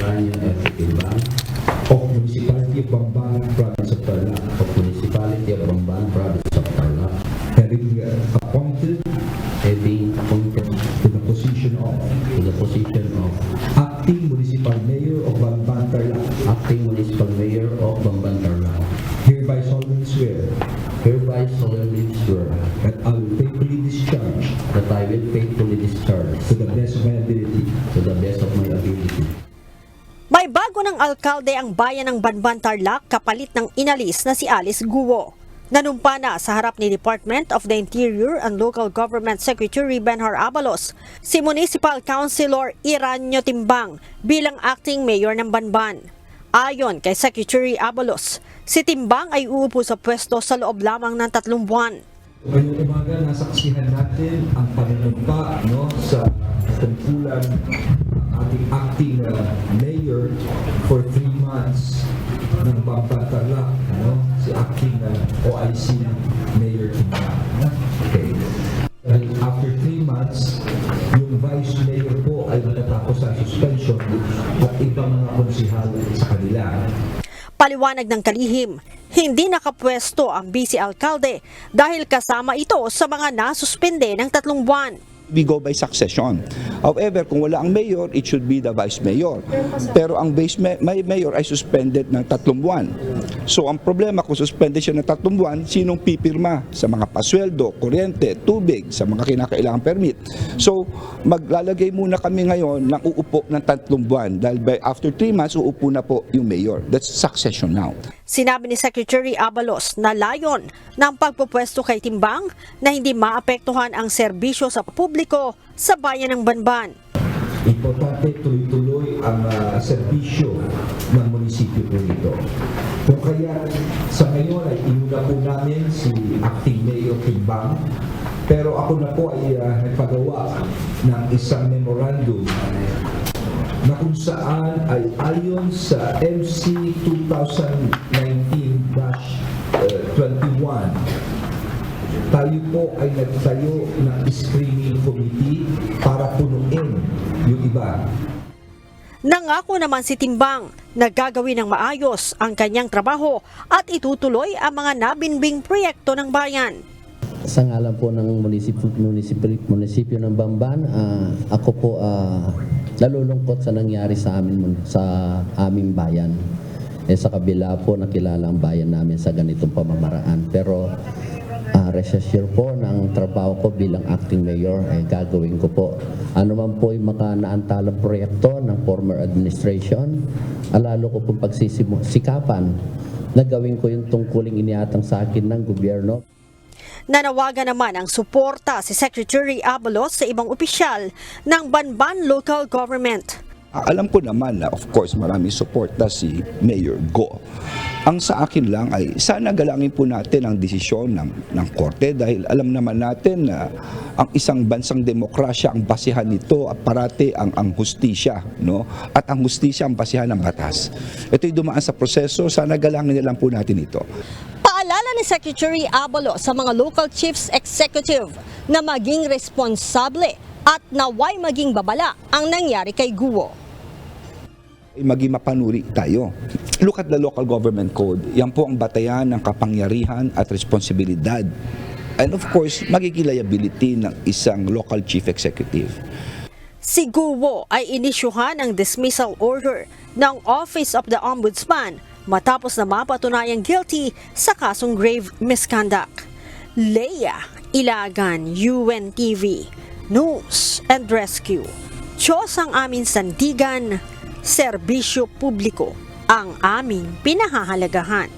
Aranyo F. Timbang of Municipality of Bamban, Province of Tarlac, of Municipality of Bamban, Province of Tarlac, having appointed having appointed to the position of Acting Municipal Mayor of Bamban, Tarlac, Acting Municipal Mayor of Bamban, Tarlac, hereby solemnly swear hereby solemnly swear that I will faithfully discharge that I will faithfully discharge to the best of my ability to the best of my ability. May bago ng alkalde ang bayan ng Bamban, Tarlac kapalit ng inalis na si Alice Guo. Nanumpa na sa harap ni Department of the Interior and Local Government Secretary Benhar Abalos si Municipal Councilor Iranyo Timbang bilang acting mayor ng Bamban. Ayon kay Secretary Abalos, si Timbang ay uupo sa pwesto sa loob lamang ng 3 buwan. Ngayong umaga, nasaksihan natin ang panunumpa sa tungkulan ng ating acting mayor for 3 months ng Bamban, Tarlac, si acting OIC Mayor Timbang. Okay. And after 3 months, yung vice mayor po ay matatapos sa suspension at ibang mga konsihal sa kanila. Paliwanag ng kalihim, hindi nakapwesto ang vice-alkalde dahil kasama ito sa mga nasuspende ng 3 buwan. We go by succession. However, kung wala ang mayor, it should be the vice mayor. Pero ang mayor ay suspended ng 3 buwan. So ang problema kung suspended siya ng 3 buwan, sinong pipirma sa mga pasweldo, kuryente, tubig, sa mga kinakailangang permit. So maglalagay muna kami ngayon ng uupo ng 3 buwan dahil after 3 months, uupo na po yung mayor. That's succession now. Sinabi ni Secretary Abalos na layon ng pagpupwesto kay Timbang na hindi maapektuhan ang serbisyo sa publiko sa bayan ng Bamban. Importante tuloy-tuloy ang serbisyo ng munisipyo po nito. Kung kaya sa ngayon ay inuna po namin si Acting Mayor Timbang, pero ako na po ay nagpagawa ng isang memorandum na kung saan ay ayon sa MC 2019-21, tayo po ay nagtayo ng screening committee para punuin yung iba. Nangako naman si Timbang na gagawin ng maayos ang kanyang trabaho at itutuloy ang mga nabinbing proyekto ng bayan. Sa ngalan po ng munisipyo ng Bamban, ako po nalulungkot sa nangyari sa aming bayan. Sa kabila po nakilala ang bayan namin sa ganitong pamamaraan. Pero rest assured po ng trabaho ko bilang acting mayor ay gagawin ko po. Ano man po yung makanaantalang proyekto ng former administration, lalo ko pong pagsisikapan na gawin ko yung tungkuling iniatang sa akin ng gobyerno. Nanawagan naman ang suporta si Secretary Abalos sa ibang opisyal ng Bamban Local Government. Alam ko naman na of course maraming suporta si Mayor Go. Ang sa akin lang ay sana galangin po natin ang desisyon ng korte dahil alam naman natin na ang isang bansang demokrasya ang basihan nito at parati ang hustisya, at ang hustisya ang basihan ng batas. Ito'y dumaan sa proseso, sana galangin na lang po natin ito. Paalala ni Secretary Abalos sa mga local chiefs executive na maging responsable at naway maging babala ang nangyari kay Guo. Maging mapanuri tayo. Look at the local government code. Yan po ang batayan ng kapangyarihan at responsibilidad. And of course, magiging liability ng isang local chief executive. Si Guo ay inisyuhan ng dismissal order ng Office of the Ombudsman matapos na mapatunayang guilty sa kasong grave misconduct. Leia Ilagan, UNTV, News and Rescue. Diyos ang aming sandigan, serbisyo publiko ang aming pinahahalagahan.